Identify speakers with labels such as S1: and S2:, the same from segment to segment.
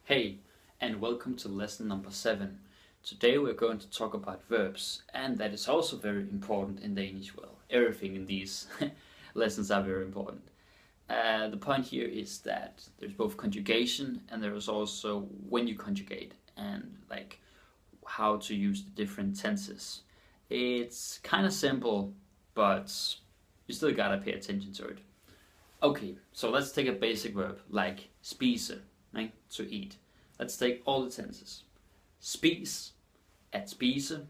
S1: Hey, and welcome to lesson number 7. Today we're going to talk about verbs, and that is also very important in Danish. Well, everything in these lessons are very important. The point here is that there's both conjugation and there's also when you conjugate and like how to use the different tenses. It's kind of simple, but you still gotta pay attention to it. Okay, so let's take a basic verb like spise, right? To eat. Let's take all the tenses. Spis, at spise,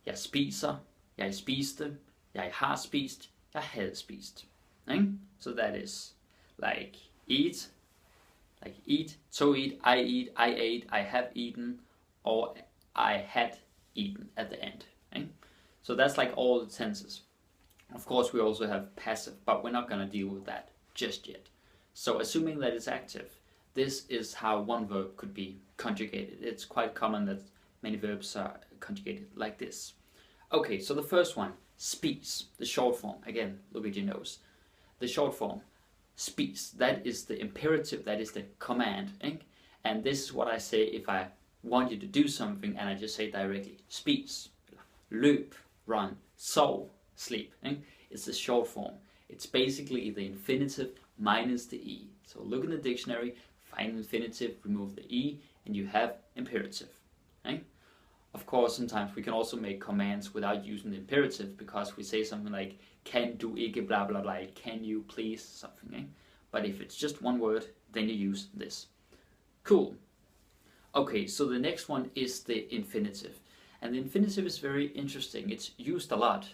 S1: jeg spiser, jeg spiste, jeg har spist, jeg havde spist. Right? So that is like eat, to eat, I ate, I have eaten, or I had eaten at the end. Right? So that's like all the tenses. Of course, we also have passive, but we're not going to deal with that just yet. So assuming that it's active, this is how one verb could be conjugated. It's quite common that many verbs are conjugated like this. Okay, so the first one, spis, the short form. Again, look at your nose. The short form, spis, that is the imperative, that is the command. And this is what I say if I want you to do something and I just say directly, spis, løb, run, sov, sleep. It's the short form. It's basically the infinitive minus the e. So look in the dictionary, find infinitive, remove the e, and you have imperative. Okay? Of course, sometimes we can also make commands without using the imperative because we say something like can do ikke blah blah blah, can you please something. But if it's just one word, then you use this. Cool. Okay, so the next one is the infinitive. And the infinitive is very interesting. It's used a lot.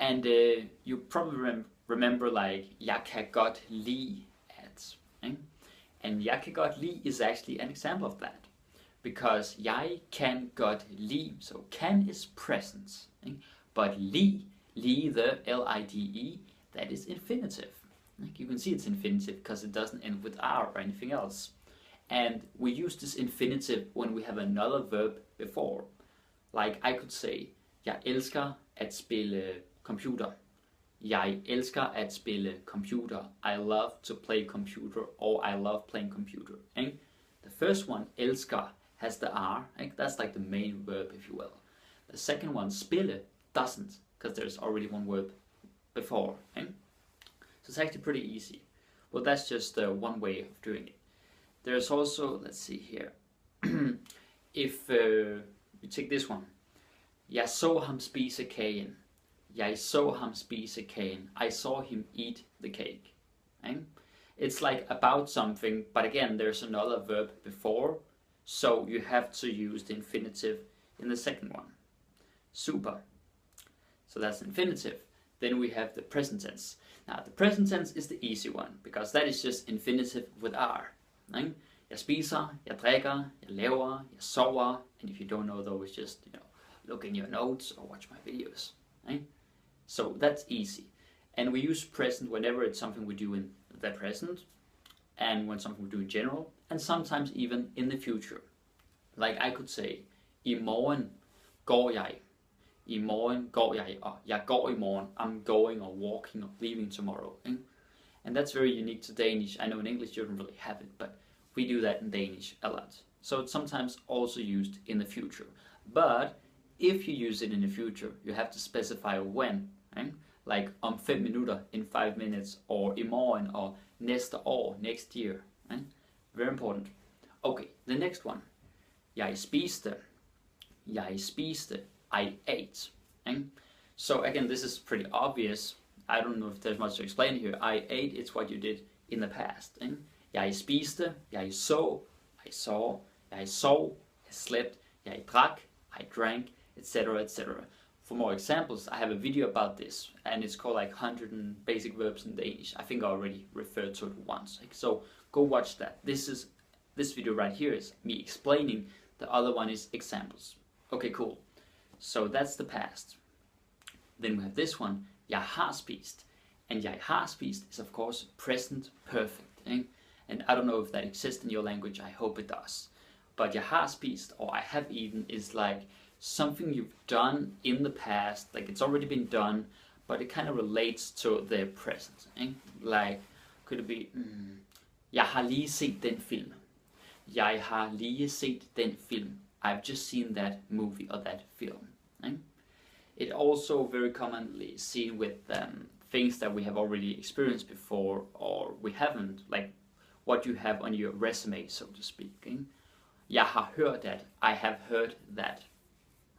S1: And you probably remember like jeg kan godt lide at. And jeg kan godt lide is actually an example of that. Because jeg kan godt lide, so can is present. But lide, the L-I-D-E, that is infinitive. You can see it's infinitive because it doesn't end with R or anything else. And we use this infinitive when we have another verb before. Like I could say, jeg elsker at spille computer. Jeg elsker at spille computer. I love to play computer, or I love playing computer. The first one, elsker, has the R. That's like the main verb, if you will. The second one, spille, doesn't, because there's already one verb before. So it's actually pretty easy. Well, that's just one way of doing it. There's also, let's see here, if you take this one, jeg så ham spise kagen. Jeg så ham spise kagen. I saw him eat the cake. It's like about something, but again, there's another verb before, so you have to use the infinitive in the second one. Super. So that's infinitive. Then we have the present tense. Now, the present tense is the easy one, because that is just infinitive with R. Jeg spiser, jeg drikker, jeg laver, jeg sover, and if you don't know those, just look in your notes or watch my videos. So that's easy. And we use present whenever it's something we do in the present, and when something we do in general, and sometimes even in the future. Like I could say, i morgen går jeg. I morgen går jeg, or jeg går i morgen. I'm going or walking or leaving tomorrow. And that's very unique to Danish. I know in English you don't really have it, but we do that in Danish a lot. So it's sometimes also used in the future. But if you use it in the future, you have to specify when. Like om 5 minutter, in 5 minutes, or i morgen, or næste år, next year. Very important. Okay, the next one. Jeg spiste. Jeg spiste. I ate. So again, this is pretty obvious. I don't know if there's much to explain here. I ate, it's what you did in the past. Jeg spiste. Jeg så. I saw. Jeg sov. I slept. Jeg drak. I drank, etc., etc. For more examples, I have a video about this, and it's called like 100 basic verbs in Danish. I think I already referred to it once. So go watch that. This video right here is me explaining. The other one is examples. Okay, cool. So that's the past. Then we have this one, jeg har spist. And jeg har spist is of course present perfect. And I don't know if that exists in your language, I hope it does. But jeg har spist, or I have eaten, is like something you've done in the past, like it's already been done, but it kind of relates to the present. Like, could it be, jeg har lige set den film. Jeg har lige set den film. I've just seen that movie or that film. Right? It also very commonly seen with things that we have already experienced before or we haven't, like what you have on your resume, so to speak. Okay? Jeg har hørt that. I have heard that.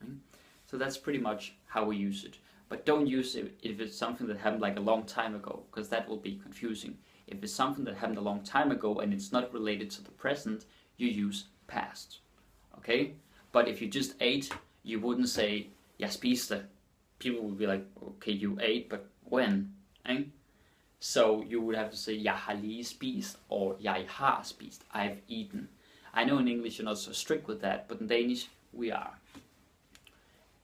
S1: Right? So that's pretty much how we use it. But don't use it if it's something that happened like a long time ago, because that will be confusing. If it's something that happened a long time ago and it's not related to the present, you use past. Okay? But if you just ate, you wouldn't say, jeg spiste. People would be like, okay, you ate, but when? Eh? So you would have to say, jeg har lige spist, or jeg har spist, I've eaten. I know in English you're not so strict with that, but in Danish, we are.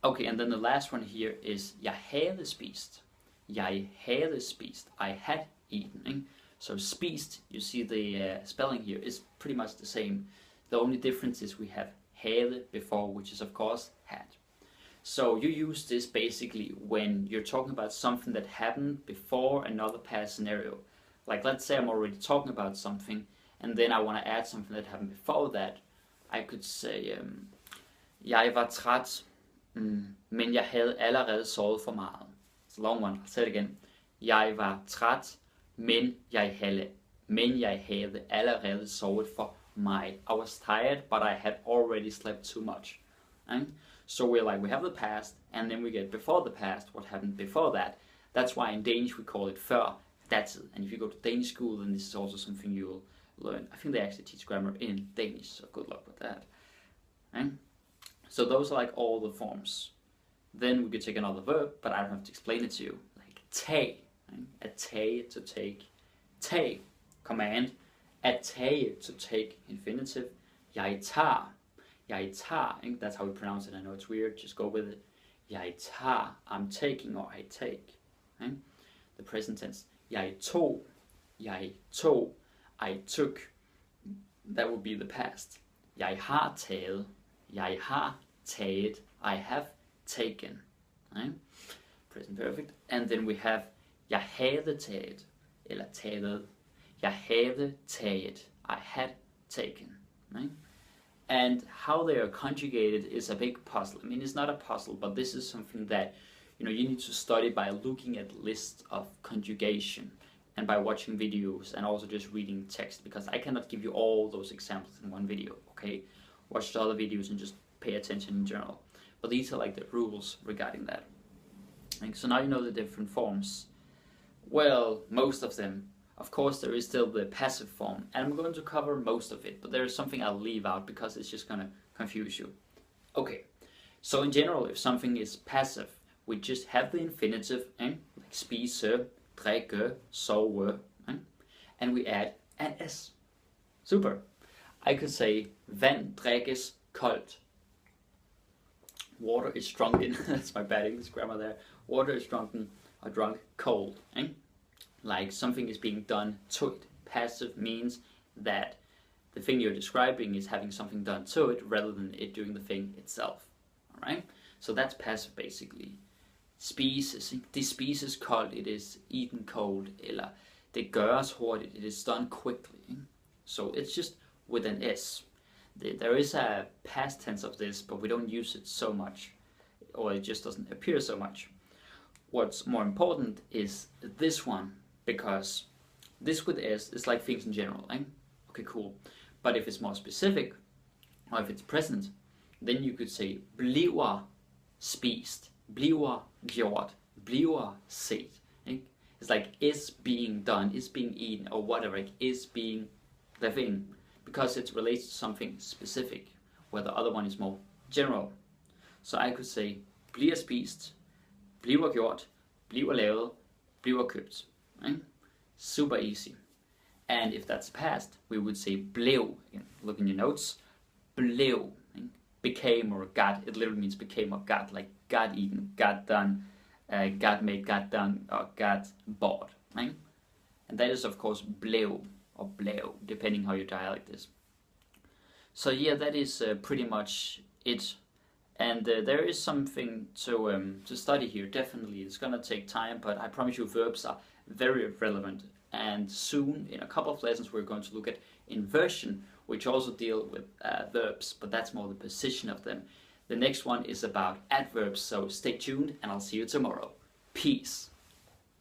S1: Okay, and then the last one here is, jeg havde spist. Jeg havde spist. I had eaten. Eh? So spist, you see the spelling here, is pretty much the same. The only difference is we have havde before, which is of course had. So you use this basically when you're talking about something that happened before another past scenario. Like let's say I'm already talking about something, and then I want to add something that happened before that. I could say, jeg var træt, men jeg havde allerede sovet for meget. It's a long one, I'll say it again. Jeg var træt, men jeg havde allerede sovet for meget. I was tired, but I had already slept too much. Right? So we're like, we have the past, and then we get before the past, what happened before that. That's why in Danish we call it før. That's it. And if you go to Danish school, then this is also something you'll learn. I think they actually teach grammar in Danish, so good luck with that. Right? So those are like all the forms. Then we could take another verb, but I don't have to explain it to you. Like tage, right? At tage, to take. Tag, command. At tage, to take, infinitive. Jeg tager. Jeg tager, that's how we pronounce it. I know it's weird, just go with it. Jeg tager, I'm taking, or I take. Right? The present tense. Jeg tog, I took. That would be the past. Jeg har taget, I have taken. Right? Present perfect. And then we have jeg havde taget, eller taget. Jeg havde taget, I had taken. Right? And how they are conjugated is a big puzzle. I mean, it's not a puzzle, but this is something that you need to study by looking at lists of conjugation and by watching videos and also just reading text, because I cannot give you all those examples in one video, okay? Watch the other videos and just pay attention in general. But these are like the rules regarding that. And so now you know the different forms. Well, most of them. Of course, there is still the passive form, and I'm going to cover most of it, but there is something I'll leave out because it's just going to confuse you. Okay, so in general, if something is passive, we just have the infinitive, like spise, drikke, sove, and we add an s. Super. I could say, vand drikkes koldt. Water is drunken, that's my bad English grammar there. Water is drunken or drunk cold. Like something is being done to it. Passive means that the thing you're describing is having something done to it rather than it doing the thing itself. Alright? So that's passive basically. Spises. Det spises koldt, it is eaten cold. Eller det gøres hurtigt, it is done quickly. So it's just with an S. There is a past tense of this, but we don't use it so much. Or it just doesn't appear so much. What's more important is this one. Because this with S is like things in general. Okay, cool. But if it's more specific, or if it's present, then you could say bliver spist, bliver gjort, bliver set. It's like is being done, is being eaten, or whatever. It is being the thing. Because it's related to something specific, where the other one is more general. So I could say bliver spist, bliver gjort, bliver lavet, bliver købt. Right? Super easy. And if that's past, we would say blev. Look in your notes. Blev. Right? Became or got. It literally means became or got. Like got eaten, got done, got made, got done, or got bought. Right? And that is of course blev or blev, depending how your dialect is. So yeah, that is pretty much it. And there is something to study here, definitely. It's gonna take time, but I promise you verbs are very relevant. And soon, in a couple of lessons, we're going to look at inversion, which also deal with verbs, but that's more the position of them. The next one is about adverbs, so stay tuned and I'll see you tomorrow. Peace.